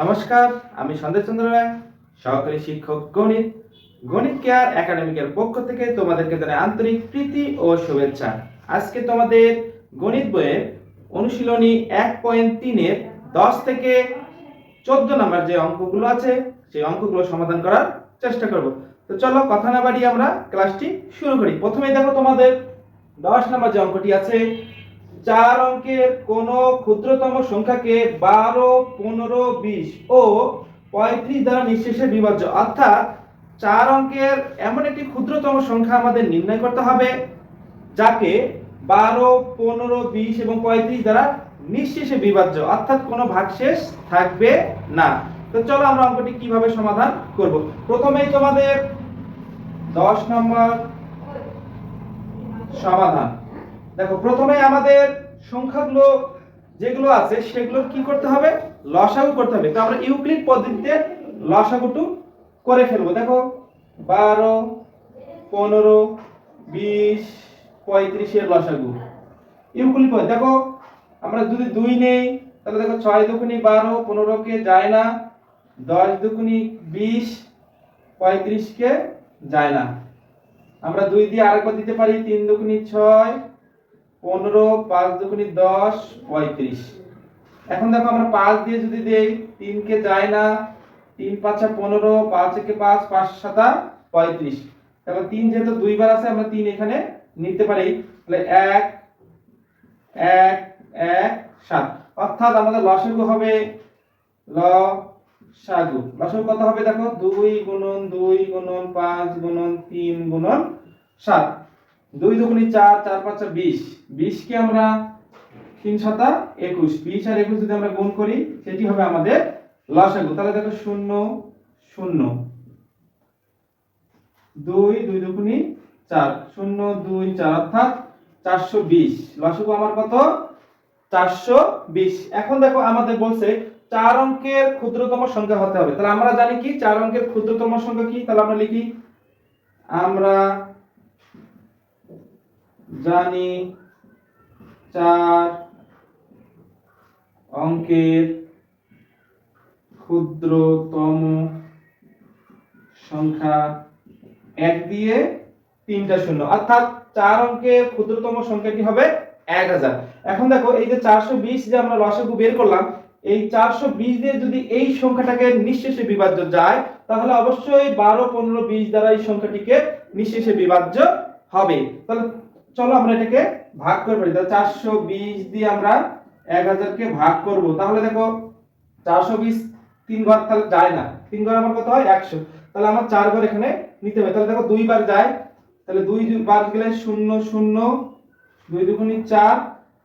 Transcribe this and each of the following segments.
নমস্কার, আমি সন্দেশ চন্দ্র রায়, সহকারী শিক্ষক গণিত। গণিত কেয়ার একাডেমিকের পক্ষ থেকে তোমাদেরকে জানাই আন্তরিক প্রীতি ও শুভেচ্ছা। আজকে তোমাদের গণিত বইয়ের অনুশীলনী 1.3 10 থেকে 14 নম্বর যে অঙ্কগুলো আছে সেই অঙ্কগুলো সমাধান করার চেষ্টা করব। তো চলো কথা না বাড়িয়ে আমরা ক্লাসটি শুরু করি। প্রথমেই দেখো তোমাদের 10 নম্বর যে অঙ্কটি আছে, 4 অঙ্কের কোন ক্ষুদ্রতম সংখ্যাকে 12, 15, 20 ও 35 দ্বারা নিঃশেষে বিভাজ্য। অর্থাৎ 4 অঙ্কের এমন একটি ক্ষুদ্রতম সংখ্যা আমাদের নির্ণয় করতে হবে যাকে 12, 15, 20 এবং 35 দ্বারা নিঃশেষে বিভাজ্য, অর্থাৎ কোনো ভাগশেষ থাকবে না। তো চলো আমরা অঙ্কটি কিভাবে সমাধান করব। প্রথমেই তোমাদের 10 নম্বর সমাধান দেখো। প্রথমে আমাদের সংখ্যাগুলো যেগুলো আছে সেগুলোর কি করতে হবে, লসাগু করতে হবে। তো আমরা ইউক্লিড পদ্ধতিতে লসাগুটু করে ফেলবো। দেখো 12, 15, 20, 35 এর লসাগু ইউক্লিড পদ্ধতি। দেখো আমরা যদি 2 নেই তাহলে দেখো 6 দুগুণী 12, 15 কে যায় না, 10 দুগুণী 20, 35 কে যায় না। আমরা 2 দিয়ে আরেকবার দিতে পারি, 3 দুগুণী 6, 15, 5 দুগুণী 10, 35। এখন দেখো আমরা 5 দিয়ে যদি দেই, 3 কে যায় না, 3 5 15, 5 একে 5, 5 7 35। তাহলে 3 যেহেতু দুইবার আছে আমরা 3 এখানে নিতে পারি। তাহলে 1 1 1 7। অর্থাৎ আমাদের লসাগু হবে লসাগু কত হবে দেখো, 2 গুণন 2 গুণন 5 গুণন 3 গুণন 7। 2 দুগুণী 4, 4 5 20, 20 কে আমরা 3 7 21, 20 আর 21 যদি আমরা গুণ করি সেটি হবে আমাদের লসাগু। তাহলে দেখো 0 0, 2 2 দুগুণী 4, 0 2 4, অর্থাৎ 420। লসাগু আমার কত, 420। এখন দেখো আমাদের বলছে 4 অঙ্কের ক্ষুদ্রতম সংখ্যা হতে হবে। তাহলে আমরা জানি কি 4 অঙ্কের ক্ষুদ্রতম সংখ্যা কি, তাহলে আমরা লিখি, আমরা জানি 4 অঙ্কের ক্ষুদ্রতম সংখ্যা 1 দিয়ে 3টা শূন্য, অর্থাৎ 4 অঙ্কের ক্ষুদ্রতম সংখ্যাটি হবে 1000। এখন দেখো এই যে 420 যে আমরা লসাগু বের করলাম, এই 420 দিয়ে যদি এই সংখ্যাটাকে নিঃশেষে বিভাজ্য যায় তাহলে অবশ্যই 12, 15, 20 দ্বারা এই সংখ্যাটিকে নিঃশেষে বিভাজ্য হবে। তাহলে চলো আমরা এটাকে ভাগ করে ফেলি। তাহলে 420 দিয়ে আমরা 1000 কে ভাগ করব। তাহলে দেখো 420 3 ঘর তাহলে যায় না, 3 ঘর আমার কত হয় 100। তাহলে আমার 4 ঘর এখানে নিতে হবে। তাহলে দেখো 2 বার যায়, তাহলে 2 বার গেলে 0 0, 2 দুগুণী 4,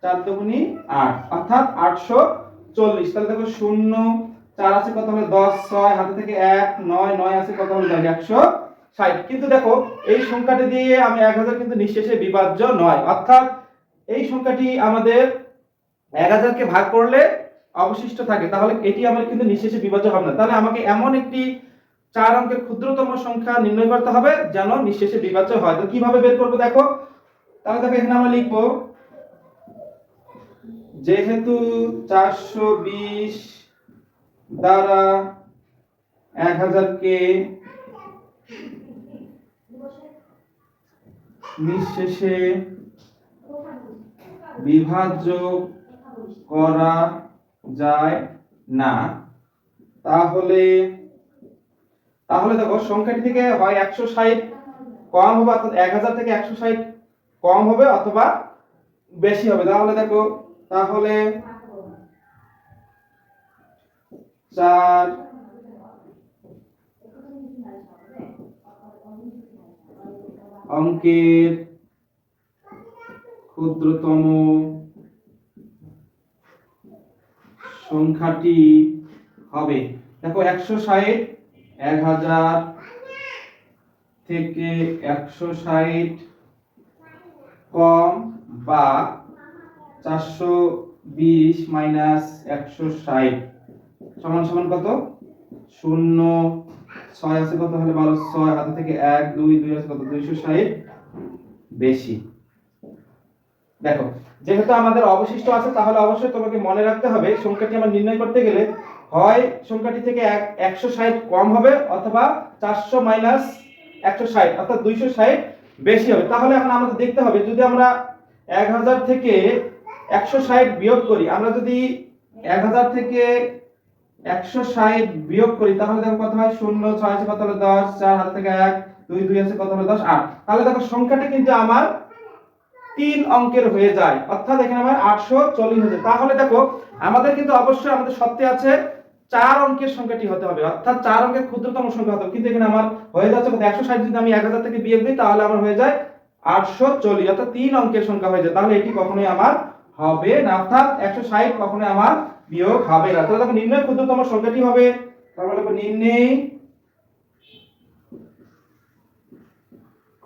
4 দুগুণী 8, অর্থাৎ 840। তাহলে দেখো 0 4 আছে কত হলো 10, 6 হাতে থেকে 1 9, 9 আছে কত হলো 160। কিন্তু দেখো এই সংখ্যাটি দিয়ে আমি 1000 কিন্তু নিঃশেষে বিভাজ্য নয়, অর্থাৎ এই সংখ্যাটি আমাদের 1000 কে ভাগ করলে অবশিষ্ট থাকে, তাহলে এটি আমার কিন্তু নিঃশেষে বিভাজ্য হবে না। তাহলে আমাকে এমন একটি 4 অঙ্কের ক্ষুদ্রতম সংখ্যা নির্ণয় করতে হবে যেন নিঃশেষে বিভাজ্য হয়। তো কিভাবে বের করব দেখো। তাহলে দেখো এখানে আমরা লিখব, যেহেতু 420 দ্বারা 1000 কে নিঃশেষে বিভাজ্য করা যায় না, তাহলে দেখো সংখ্যাটি থেকে হয় 160 কম হবে, অর্থাৎ 1000 থেকে 160 কম হবে অথবা বেশি হবে। তাহলে দেখো, তাহলে 4 অঙ্কের ক্ষুদ্রতম সংখ্যাটি হবে, দেখো 160 1000 থেকে 160 কম বা 420 মাইনাস 160 সমান সমান কত, 0 6 আছে কত হলে 12, 6 হাতে থেকে 1 2 2 আছে কত 260 বেশি। দেখো যেহেতু আমাদের অবশিষ্ট আছে তাহলে অবশ্যই তোমাকে মনে রাখতে হবে সংখ্যাটি আমরা নির্ণয় করতে গেলে হয় সংখ্যাটি থেকে 160 কম হবে অথবা 400 মাইনাস 160 অর্থাৎ 260 বেশি হবে। তাহলে এখন আমাদের দেখতে হবে যদি আমরা 1000 থেকে 160 বিয়োগ করি, আমরা যদি 1000 থেকে 160 বিয়োগ করি তাহলে দেখো কত হয়, 0 6 আছে কত হলো 10, 4 হাত থেকে 1, 2 2 আছে কত হলো 10 8। তাহলে দেখো সংখ্যাটা কিন্তু আমার 3 অঙ্কের হয়ে যায়, অর্থাৎ এখানে আমার 840 হয়ে যায়। তাহলে দেখো আমাদের কিন্তু অবশ্যই আমাদের সত্যি আছে 4 অঙ্কের সংখ্যাটি হতে হবে, অর্থাৎ 4 অঙ্কের ক্ষুদ্রতম সংখ্যা হতে হবে। কিন্তু এখানে আমার হয়ে যাচ্ছে কত, 160 যদি আমি 1000 থেকে বিয়োগ দিই তাহলে আমার হয়ে যায় 840, অর্থাৎ 3 অঙ্কের সংখ্যা হয়ে যায়। তাহলে এটি কখনোই আমার হবে না, অর্থাৎ 160 কখনোই আমার বিয়োগ হবে না। তাহলে দেখো নির্ণয় ক্ষুদ্রতম সংখ্যাটি হবে, তাহলে দেখো নির্ণয়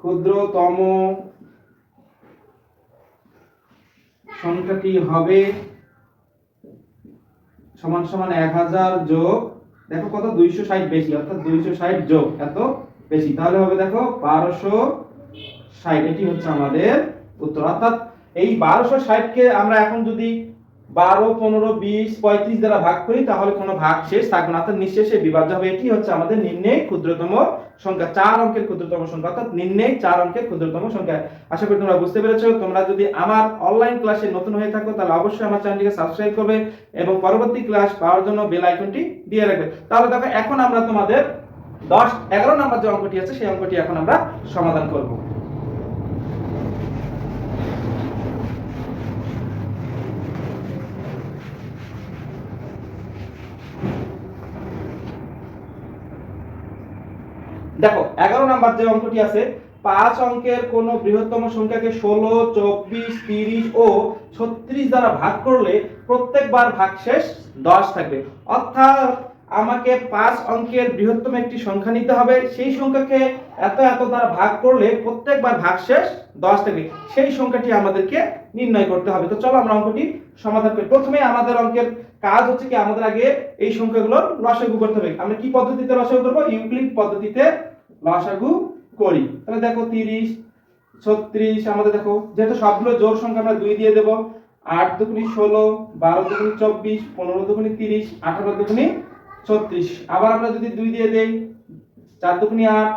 ক্ষুদ্রতম সংখ্যাটি হবে সমান সমান 1000 যোগ, দেখো কত 260 বেশি, অর্থাৎ 260 যোগ এত বেশি, তাহলে হবে দেখো 1260। এটি হচ্ছে আমাদের উত্তর। অর্থাৎ এই 1260 কে আমরা এখন যদি 12 15 20 35 দ্বারা ভাগ করি তাহলে কোনো ভাগ শেষ থাকবে না, অর্থাৎ নিঃশেষে বিভাজ্য হবে। এটি হচ্ছে আমাদের নির্ণয় ক্ষুদ্রতম সংখ্যা, 4 অঙ্কের ক্ষুদ্রতম সংখ্যা, অর্থাৎ নির্ণয় 4 অঙ্কের ক্ষুদ্রতম সংখ্যা। আশা করি তোমরা বুঝতে পেরেছো। তোমরা যদি আমার অনলাইন ক্লাসে নতুন হয়ে থাকো তাহলে অবশ্যই আমার চ্যানেলটিকে সাবস্ক্রাইব করবে এবং পরবর্তী ক্লাস পাওয়ার জন্য বেল আইকনটি দিয়ে রাখবে। তাহলে দেখো এখন আমরা তোমাদের 10 11 নাম্বার যে অঙ্কটি আছে সেই অঙ্কটি এখন আমরা সমাধান করব। দেখো 11 নাম্বার যে অঙ্কটি আছে, 5 অঙ্কের কোন বৃহত্তম সংখ্যাকে 16 24 30 ও 36 দ্বারা ভাগ করলে প্রত্যেকবার ভাগশেষ 10 থাকবে। অর্থাৎ আমাকে 5 অঙ্কের বৃহত্তম একটি সংখ্যা নিতে হবে, সেই সংখ্যাকে এত এত দ্বারা ভাগ করলে প্রত্যেকবার ভাগশেষ 10 থাকবে, সেই সংখ্যাটি আমাদেরকে নির্ণয় করতে হবে। তো চলো আমরা অঙ্কটি সমাধান করি। প্রথমে আমাদের অঙ্কের কাজ হচ্ছে কি, আমাদের আগে এই সংখ্যাগুলোর লসাগু করতে হবে। আমরা কি পদ্ধতিতে লসাগু করব, ইউক্লিড পদ্ধতিতে লসাগু করি। তাহলে দেখো 30 36, আমাদের দেখো যেহেতু সবগুলো জোড় সংখ্যা আমরা 2 দিয়ে দেব, 8 দুগুণে 16, 12 দুগুণে 24, 15 দুগুণে 30, 18 দুগুণে 36। আবার আমরা যদি 2 দিয়ে দেই, 4 দুগুণে 8,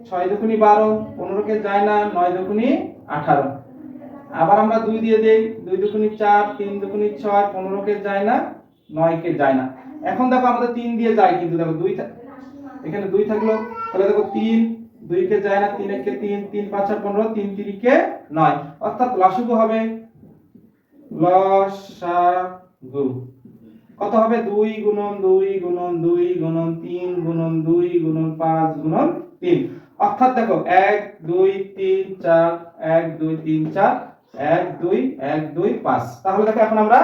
6 দুগুণে 12, 15 কে যায় না, 9 দুগুণে 18। আবার আমরা 2 দিয়ে দেই, 2 দুগুণে 4, 3 দুগুণে 6, 15 কে যায় না, 9 কে যায় না। এখন দেখো আমাদের 3 দিয়ে যায়, কিন্তু দেখো 2 এখানে 2 থাকলো, তাহলে দেখো 3 2 কে যায় না, 3 কে 3, 3 5 আর 15, 3 3 কে 9, অর্থাৎ লসাগু হবে, লসাগু কত হবে, 2 গুণন 2 গুণন 2 গুণন 3 গুণন 2 গুণন 5 গুণন 3। অর্থাৎ দেখো 1 2 3 4, 1 2 3 4, 1 2 1 2 5। তাহলে দেখো এখন আমরা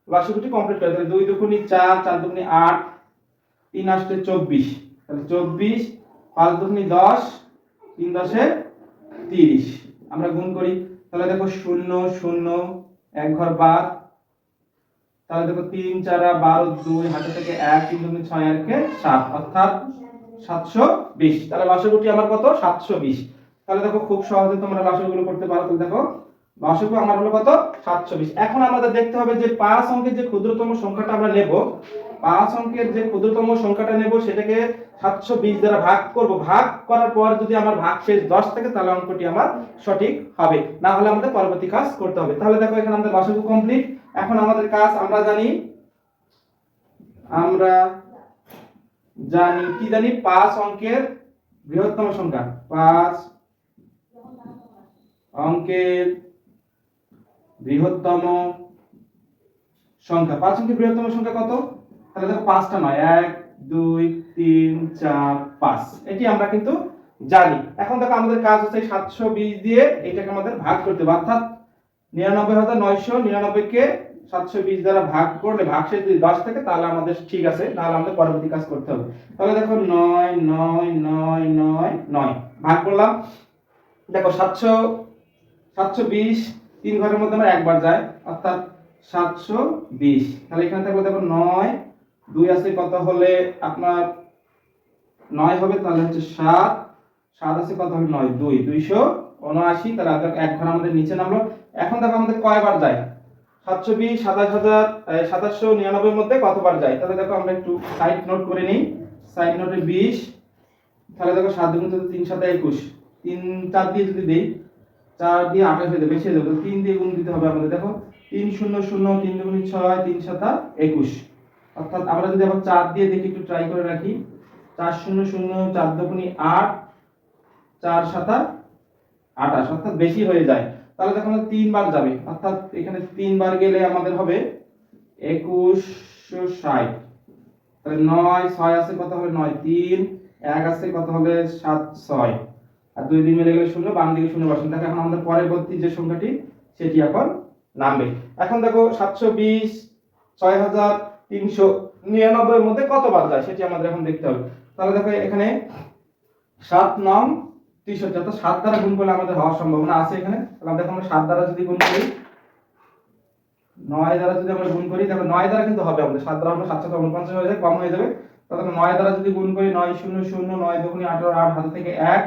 লসাগুটি কমপ্লিট করি। তাহলে 2 দুগুণে 4, 4 দুগুণে 8, 3 আসলে 24, তাহলে 24, 5 দুগুণে 10, 3 10 30। আমরা গুণ করি, তাহলে দেখো 0 0 এক ঘর বাদ, তাহলে দেখো 3 4 12, 2 হাতে থেকে 1, 3 দুগুণে 6 আর কে 7, অর্থাৎ 720। তাহলে লসাগুটি আমার কত, 720। তাহলে দেখো খুব সহজে তোমরা লসাগুলো করতে পারো। তাহলে দেখো লসাগু আমার হলো কত, 720। এখন আমাদের দেখতে হবে যে 5 অঙ্কের যে ক্ষুদ্রতম সংখ্যাটা আমরা নেব, 5 অঙ্কের যে ক্ষুদ্রতম সংখ্যাটা নেব সেটাকে 720 দ্বারা ভাগ করব। ভাগ করার পর যদি আমার ভাগশেষ 10 থাকে তাহলে অঙ্কটি আমার সঠিক হবে, না হলে আমাদের পরবর্তী কাজ করতে হবে। তাহলে দেখো এখানে আমাদের লসাগু কমপ্লিট। এখন আমাদের কাজ, আমরা জানি কি জানি, 5 অঙ্কের বৃহত্তম সংখ্যা, 5 অঙ্কের বৃহত্তম সংখ্যা, 5 অঙ্কের বৃহত্তম সংখ্যা কত, তাহলে দেখো 5টা নয়, 1 2 3 4 5, এটি আমরা কিন্তু জানি। এখন দেখো আমাদের কাজ হচ্ছে 720 দিয়ে এটাকে আমাদের ভাগ করতে হবে, অর্থাৎ 99,999 কে 720 দ্বারা ভাগ করলে ভাগশেষ যদি 10 থাকে তাহলে আমাদের ঠিক আছে, তাহলে আমাদের পরবর্তী কাজ করতে হবে। তাহলে দেখো 9 9 9 9 9 ভাগ করলাম, দেখো 720 3 ঘরের মধ্যে আমরা একবার যায়, অর্থাৎ 720। তাহলে এখানে থাকবে দেখো 9 2 আছে কত হলে আপনার 9 হবে, তাহলে হচ্ছে 7 7 আছে কত হবে 9 2 279। তাহলে এক ঘর আমাদের নিচে নামলো। এখন দেখো আমাদের কয়বার যায়, 720 27000 2799 এর মধ্যে কতবার যায়? তাহলে দেখো আমরা একটু সাইড নোট করে নিই। সাইড নোটে 20, তাহলে দেখো 7 গুণ 3 7 21, 3 4 দিয়ে যদি দেই, 4 দিয়ে 28 হয়ে যাবে, বেশি হয়ে যাবে, 3 দিয়ে গুণ দিতে হবে আমাদের। দেখো 3 0 0 3 2 6 3 7 21, অর্থাৎ আমরা যদি আবার 4 দিয়ে দেখি, একটু ট্রাই করে রাখি, 4 0 0 4 2 8 4 7 28, অর্থাৎ বেশি হয়ে যায়। তাহলে দেখো আমাদের 3 বার যাবে, অর্থাৎ এখানে 3 বার গেলে আমাদের হবে 2160। তাহলে 9 6 আছে কত হবে? 9 3 1 আছে কত হবে? 7 6, আর 2 দিয়ে মিলে গেলে 0, বাম দিকে 0 বসান। দেখো এখন আমাদের পরবর্তী যে সংখ্যাটি সেটি এখন নামবে। এখন দেখো 720 6399 এর মধ্যে কতবার যায় সেটি আমাদের এখন দেখতে হবে। তাহলে দেখো এখানে 7 9 63, অর্থাৎ 7 দ্বারা গুণ করলে আমাদের হওয়ার সম্ভাবনা আছে এখানে। তাহলে দেখো আমরা 7 দ্বারা যদি গুণ করি, 9 দ্বারা যদি আমরা গুণ করি, দেখো 9 দ্বারা কিন্তু হবে আমাদের, 7 দ্বারা আমরা 7 749 হয়ে যায়, কম হয়ে যাবে। তাহলে 9 দ্বারা যদি গুণ করি, 9 0 0 9 2 18 8 হাতে থেকে 1,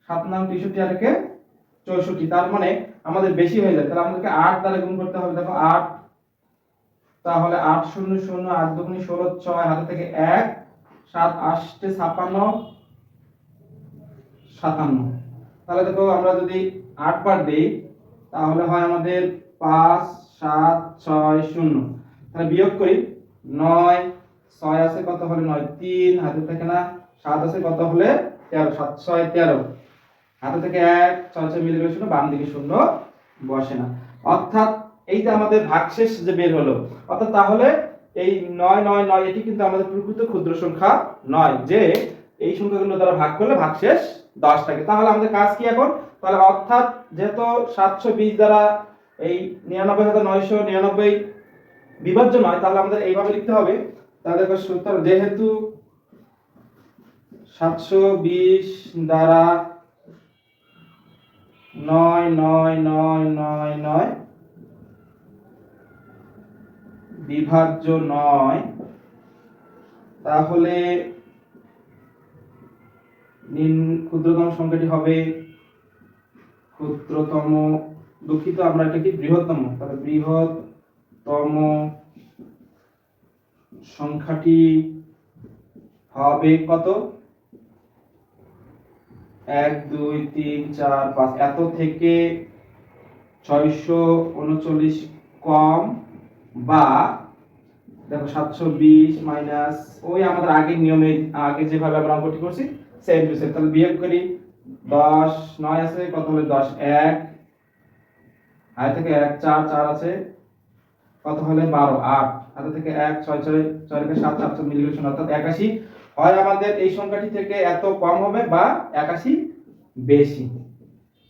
7 9 63 আর একে 64, তার মানে আমাদের বেশি হয়ে যায়। তাহলে আমাদেরকে 8 দ্বারা গুণ করতে হবে। দেখো 8, তাহলে 8 0 0 8 2 16 6 হাতে থেকে 1, 7 8 56 57। তাহলে দেখো আমরা যদি 8 বার দেই, তাহলে হয় আমাদের 5 7 6 0। তাহলে বিয়োগ করি, 9 6 আছে কত হলে? 9 3 হাতে থেকে না, 7 আছে কত হলে? 13, 7 6 13, হাতে থেকে 1 6 6 মিলে গেলে 0, বাম দিকে 0 বসে না। অর্থাৎ এই যে আমাদের ভাগশেষ যে বের হলো, অর্থাৎ তাহলে এই 9 9 9 এটি কিন্তু আমাদের প্রকৃত ক্ষুদ্র সংখ্যা নয়, যে এই সংখ্যাগুলো দ্বারা ভাগ করলে ভাগশেষ 10 থাকে। তাহলে আমাদের কাজ কি এখন? তাহলে অর্থাৎ যেহেতু 720 দ্বারা এই 99999 বিভাজ্য নয়, তাহলে আমাদের এইভাবে লিখতে হবে। তাহলে দেখো সূত্র, যেহেতু 720 দ্বারা 99999 বিভাজ্য নয়, তাহলে ক্ষুদ্রতম সংখ্যাটি হবে ক্ষুদ্রতম, দুঃখিত, আমরা এটা কি বৃহত্তম, তাহলে বৃহত্তম সংখ্যাটি হবে কত? 1 2 3 4 5, এত থেকে 639 কম, বা দেখো 720 মাইনাস ওই আমাদের আগের নিয়মে, আগে যেভাবে আমরা অঙ্কটি করছি সেম টু সেম। তাহলে বিয়োগ করি, 10 9 আছে কত হলে? 10 1 হাতে থেকে 1 4 4 আছে কত হলে? 12 8 হাতে থেকে 1 6 6 6 রেখে 7 7 মিলে গেল 0, অর্থাৎ 81 হয় আমাদের এই সংখ্যাটি থেকে এত কম হবে, বা 81 বেশি।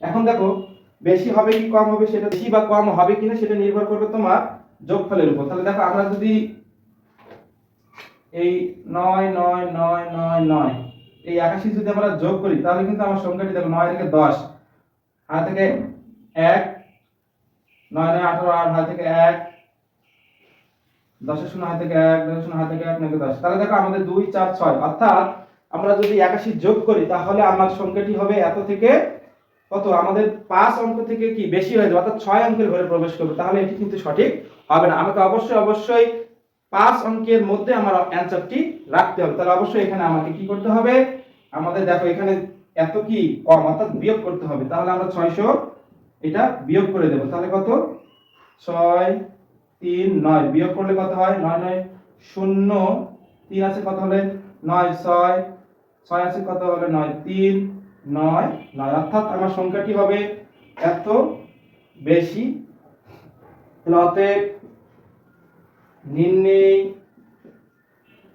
এখন দেখো বেশি হবে কি কম হবে, সেটা বেশি বা কম হবে কিনা সেটা নির্ভর করবে তোমার যোগফলের উপর। তাহলে দেখো আমরা যদি এই 9 9 9 9 9 এই 81 যদি আমরা যোগ করি, তাহলে কিন্তু আমার সংখ্যাটি দেখো 9 থেকে 10 হাত থেকে 1 9 9 18 8 হাত থেকে 1 10 0 হাত থেকে 1 10 0 হাত থেকে 1 9 10। তাহলে দেখো আমাদের 2 4 6, অর্থাৎ আমরা যদি 81 যোগ করি, তাহলে আমার সংখ্যাটি হবে এত থেকে কত? আমাদের 5 অঙ্ক থেকে কি বেশি হয়ে যাবে, অর্থাৎ 6 অঙ্কের ঘরে প্রবেশ করবে। তাহলে এটি কিন্তু সঠিক হবে না। আমাকে অবশ্যই 5 অঙ্কের মধ্যে আমার অ্যানসারটি রাখতে হবে। তাহলে অবশ্যই এখানে আমাকে কি করতে হবে? আমাদের দেখো এখানে এত কি কম, অর্থাৎ বিয়োগ করতে হবে। তাহলে আমরা 600 এটা বিয়োগ করে দেব। তাহলে কত? 6 3 9, বিয়োগ করলে কত হয়? 9 9 0, 3 আছে কত হলে? 9 6 6 আছে কত হলে? 9 3 9 9, অর্থাৎ আমার সংখ্যাটি হবে এত বেশি। তাহলে অতএব নির্ণয়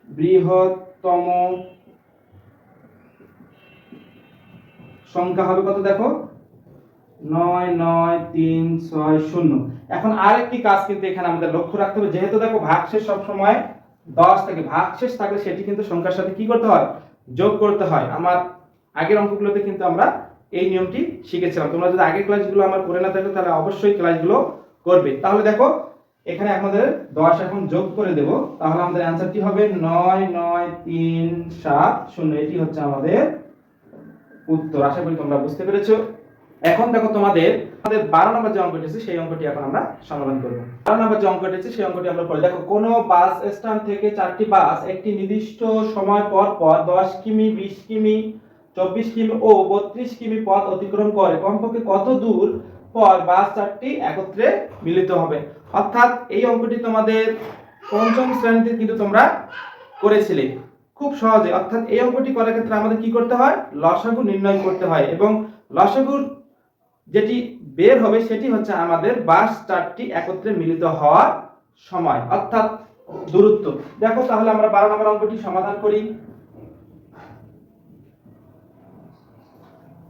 বৃহত্তম সংখ্যা হবে কত? দেখো 9 9 3 6 0। এখন আরেকটি কাজ কিন্তু এখানে আমাদের লক্ষ্য রাখতে হবে, যেহেতু দেখো ভাগশেষ সব সময় 10 থাকে, ভাগশেষ থাকলে সেটি কিন্তু সংখ্যার সাথে কি করতে হয়? যোগ করতে হয়। আমার আগের অঙ্কগুলোতে কিন্তু আমরা এই নিয়মটি শিখেছিলাম। তোমরা যদি আগের ক্লাসগুলো আমার করে না থাকো, তাহলে অবশ্যই ক্লাসগুলো করবে। তাহলে দেখো এখানে আমাদের 10 এখন যোগ করে দেব। তাহলে আমাদের অ্যানসারটি হবে 9 9 3 7 0। এটি হচ্ছে আমাদের উত্তর। আশা করি তোমরা বুঝতে পেরেছো। এখন দেখো তোমাদের 12 নম্বর যে অঙ্কটি আছে সেই অঙ্কটি এখন আমরা সমাধান করব। 12 নম্বর যে অঙ্কটি আছে সেই অঙ্কটি আমরা পড়ি। দেখো কোন বাস স্ট্যান্ড থেকে 4টি বাস একটি নির্দিষ্ট সময় পর পর 10 কিমি, 20 কিমি, 24 কিমি ও 32 কিমি পথ অতিক্রম করে, কমপক্ষে কত দূর পর বাস 4টি একত্রে মিলিত হবে। অর্থাৎ এই অঙ্কটি তোমাদের পঞ্চম শ্রেণীতে কিন্তু তোমরা করেছিলে খুব সহজে। অর্থাৎ এই অঙ্কটি করার ক্ষেত্রে আমাদের কি করতে হয়, লসাগু নির্ণয় করতে হয় এবং লসাগুর যেটি বের হবে সেটি হচ্ছে আমাদের বাস 4টি একত্রে মিলিত হওয়ার সময় অর্থাৎ দূরত্ব। দেখো তাহলে আমরা 12 নম্বর অঙ্কটি সমাধান করি।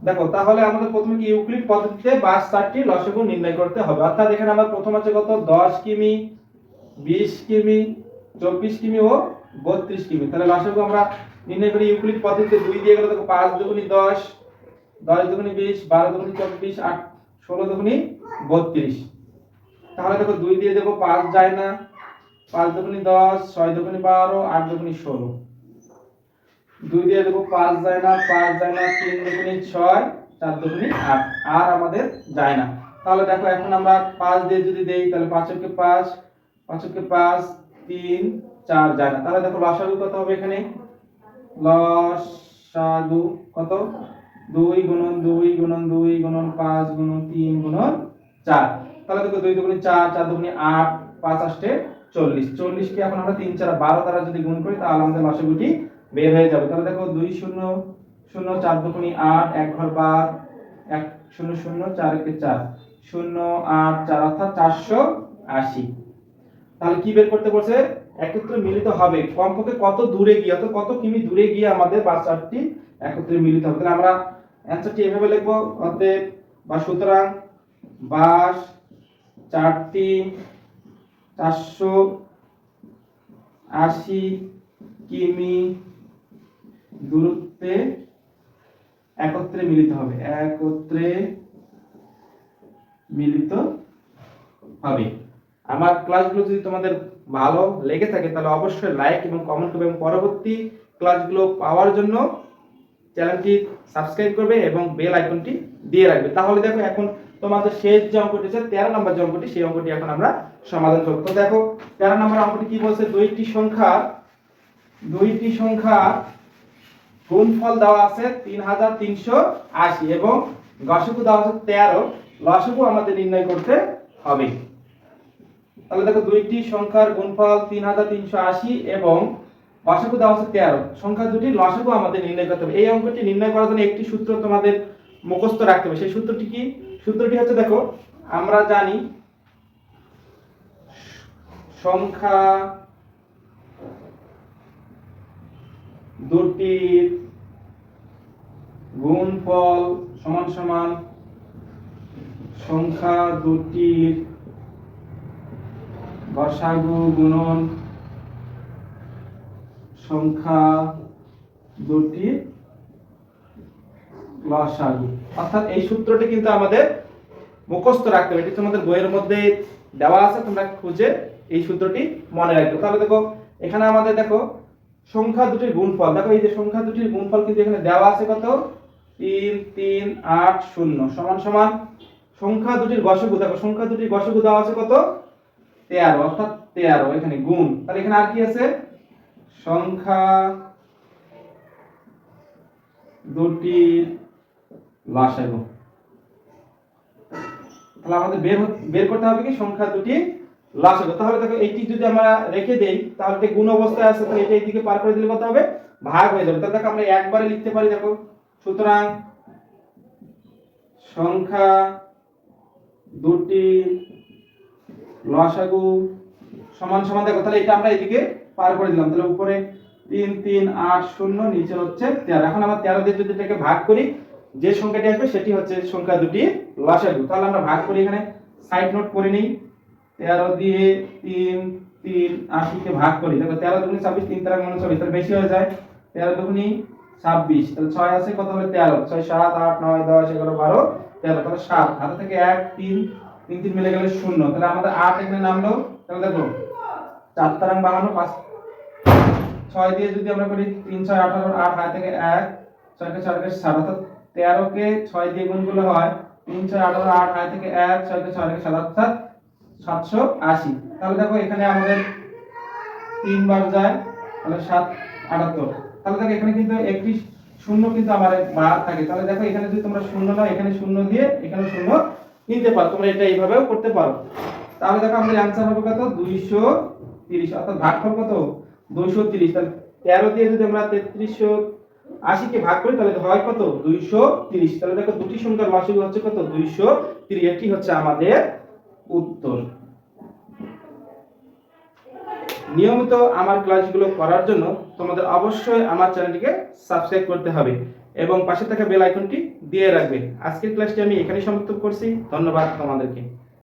দেখো তাহলে আমাদের প্রথমে কি ইউক্লিড পদ্ধতিতে বাস 4টি লসাগু নির্ণয় করতে হবে। অর্থাৎ এখানে আমরা প্রথম আছে কত 10 কিমি, 20 কিমি, 24 কিমি ও 32 কিমি। তাহলে লসাগু আমরা নির্ণয় করি ইউক্লিড পদ্ধতিতে 2 দিয়ে গেলে দেখো 5 দুগুণী 10, 10 দুগুণী 20, 12 দুগুণী 24, 8 16 দুগুণী 32। তাহলে দেখো 2 দিয়ে দেবো 5 যায় না, 5 দুগুণী 10, 6 দুগুণী 12, 8 দুগুণী 16। 2 দিয়ে দেবো 5 যায় না, 5 যায় না, 3 দুগুণী 6, 4 দুগুণী 8, আর আমাদের যায় না। তাহলে দেখো এখন আমরা 5 দিয়ে যদি দেই তাহলে 5 একে 5, 5 একে 5, 3 4 যায় না। তাহলে দেখো লসাগু কত হবে এখানে, লসাগু কত 2 গুণন 2 গুণন 2 গুণন 5 গুণন 3 গুণন 4। তাহলে দেখো 2 দুগুণী 4, 4 দুগুণী 8, 5 8 40। 40 কে এখন আমরা 3 4 12 দ্বারা যদি গুণ করি তাহলে আমাদের লসাগুটি বের হয়ে যাবে। তাহলে দেখো 2 0 0, 4 দুগুণী 8, 1 ঘর বার, 1 0 0, 4 একে 4, 0 8 4 অর্থাৎ 480। তাহলে কি বের করতে বলছে, একত্রে মিলিত হবে কমপক্ষে কত দূরে গিয়ে অর্থাৎ কত কিমি দূরে গিয়ে আমাদের বাস 4টি একত্রে মিলিত হবে। তাহলে আমরা অ্যানসারটি এভাবে লিখব, অতএব বা সুতরাং বাস 4টি 480 কিমি দূরত্বে একত্রে মিলিত হবে, একত্রে মিলিত হবে। আমার ক্লাসগুলো যদি তোমাদের ভালো লেগে থাকে তাহলে অবশ্যই লাইক এবং কমেন্ট করবে এবং পরবর্তী ক্লাসগুলো পাওয়ার জন্য চ্যানেলটি সাবস্ক্রাইব করবে এবং বেল আইকনটি দিয়ে রাখবে। তাহলে দেখো এখন তোমাদের শেষ যে অঙ্কটি আছে 13 নম্বর যে অঙ্কটি সেই অঙ্কটি এখন আমরা সমাধান করব। তো দেখো 13 নম্বর অঙ্কটি কি বলছে, দুইটি সংখ্যা গুণফল দেওয়া আছে 3380 এবং গসাগু দেওয়া আছে 13, লসাগু আমাদের নির্ণয় করতে হবে। তাহলে দেখো দুইটি সংখ্যার গুণফল 3380 এবং লসাগু দেওয়া আছে 13, সংখ্যা দুটি লসাগু আমাদের নির্ণয় করতে হবে। এই অঙ্কটি নির্ণয় করার জন্য একটি সূত্র তোমাদের মুখস্থ রাখতে হবে। সেই সূত্রটি কি, সূত্রটি হচ্ছে দেখো আমরা জানি সংখ্যা দুটির গুণফল সমান সমান সংখ্যা দুটির গসাগু গুণন সংখ্যা দুটির লসাগু। অর্থাৎ এই সূত্রটি কিন্তু আমাদের মুখস্থ রাখতে হবে, এটি তোমাদের বইয়ের মধ্যে দেওয়া আছে, তোমরা খুঁজে এই সূত্রটি মনে রাখবে। তাহলে দেখো এখানে আমাদের দেখো সংখ্যা দুটির গুণফল, দেখো এই যে সংখ্যা দুটির গুণফল কিন্তু এখানে দেওয়া আছে কত 3380 সমান সমান সংখ্যা দুটির গসাগু, দেখো সংখ্যা দুটির গসাগু দেওয়া আছে কত 13 অর্থাৎ 13 এখানে গুণ, তাহলে এখানে আর কি আছে সংখ্যা দুটির লসাগু। তাহলে আমাদের বের করতে হবে কি সংখ্যা দুটি লসাগু। তাহলে দেখো এইটি যদি আমরা রেখে দেই তাহলে এটা গুণ অবস্থায় আছে, তাহলে এটা এইদিকে পার করে দিলে কত হবে ভাগ হয়ে যাবে। তাহলে দেখো আমরা একবারে লিখতে পারি, দেখো সুতরাং সংখ্যা দুটি লসাগু সমান সমান, দেখো তাহলে এটা আমরা এদিকে পার করে দিলাম, তাহলে উপরে 3380 নিচে হচ্ছে 13। এখন আমরা 13 দিয়ে যদি এটাকে ভাগ করি যে সংখ্যাটি আসবে সেটি হচ্ছে সংখ্যা দুটি লসাগু। তাহলে আমরা ভাগ করি, এখানে সাইড নোট করে নিই, 13 দিয়ে 3380 কে ভাগ করি, দেখো 13 দুগুণী 26, 3 3 29, তাহলে বেশি হয়ে যায় 13 দুগুণী 26, তাহলে 6 আছে কত হবে 13, 6 7 8 9 10 11 12 13, তাহলে 7 হাতে থেকে 1 3 3 3 মিলে গেলে 0, তাহলে আমাদের 8 এখানে নামলো। তাহলে দেখো 4 তারাং 52, 5 6 দিয়ে যদি আমরা করি 3 6 18, 8 হাতে থেকে 1 6 কে 4 কে 7, অর্থাৎ 13 কে 6 দিয়ে গুণ করলে হয় 3 6 18 8 9 থেকে 1 6 থেকে 6 থেকে 7 7 780। তাহলে দেখো এখানে আমাদের 3 বার যায়, তাহলে 7 78। তাহলে দেখো এখানে কিন্তু একটি শূন্য কিন্তু আমার বার থাকে। তাহলে দেখো এখানে যদি তোমরা শূন্য নাও, এখানে শূন্য দিয়ে এখানে শূন্য নিতে পারো, তোমরা এটা এইভাবেও করতে পারো। তাহলে দেখো আমাদের অ্যানসার হবে কত 230, অর্থাৎ ভাগফল কত 230। তাহলে 13 দিয়ে যদি আমরা 3380 কে ভাগ করি তাহলে হয় কত 230। তাহলে দেখো দুটি সংখ্যার লসাগু হচ্ছে কত 230। এটি হচ্ছে আমাদের উত্তর। নিয়মিত আমার ক্লাসগুলো করার জন্য তোমাদের অবশ্যই আমার চ্যানেলটিকে সাবস্ক্রাইব করতে হবে এবং পাশে থাকা বেল আইকনটি দিয়ে রাখবে। আজকের ক্লাসটি আমি এখানেই সমাপ্ত করছি। ধন্যবাদ তোমাদেরকে।